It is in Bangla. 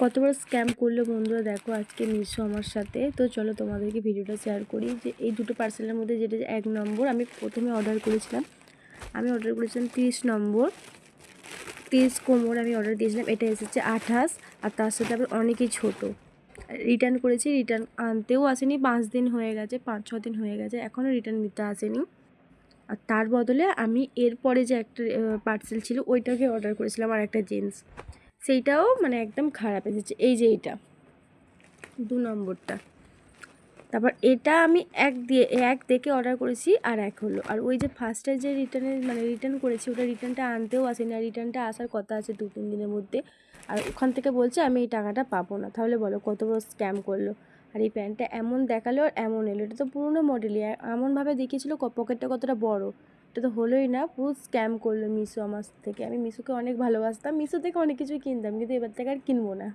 কত বড় স্ক্যাম করলো বন্ধুরা, দেখো আজকে মিশো আমার সাথে। তো চলো তোমাদেরকে ভিডিওটা শেয়ার করি যে এই দুটো পার্সেলের মধ্যে যেটা 1 নম্বর আমি প্রথমে অর্ডার করেছিলাম 30 নম্বর 30 কোমর আমি অর্ডার দিয়েছিলাম। এটা এসেছে 28, আর তার সাথে আবার অনেকই ছোটো। রিটার্ন করেছি, রিটার্ন আনতেও আসেনি, 5 দিন হয়ে গেছে, 5-6 দিন হয়ে গেছে, এখনও রিটার্ন নিতে আসেনি। আর তার বদলে আমি এরপরে যে একটা পার্সেল ছিল ওইটাকে অর্ডার করেছিলাম, আর একটা জিন্স, সেইটাও মানে একদম খারাপ এসেছে। এই যে এইটা 2 নম্বরটা, তারপর এটা আমি এক দেখে অর্ডার করেছি আর এক হলো। আর ওই যে ফার্স্টে যে রিটার্ন করেছি ওটা রিটার্নটা আনতেও আসেনি, আর রিটার্নটা আসার কথা আছে 2-3 দিনের মধ্যে। আর ওখান থেকে বলছে আমি এই টাকাটা পাবো না। তাহলে বলো কত বড় স্ক্যাম করলো। আর এই প্যান্টটা এমন দেখালো আর এমন এলো, এটা তো পুরনো মডেলই, এমনভাবে দেখিয়েছিলো পকেটটা কতটা বড়, এটা তো হলোই না। পুরো স্ক্যাম করলো মিশো আমার থেকে। আমি মিশোকে অনেক ভালোবাসতাম, মিশো থেকে অনেক কিছুই কিনতাম, কিন্তু এবার থেকে আর কিনবো না।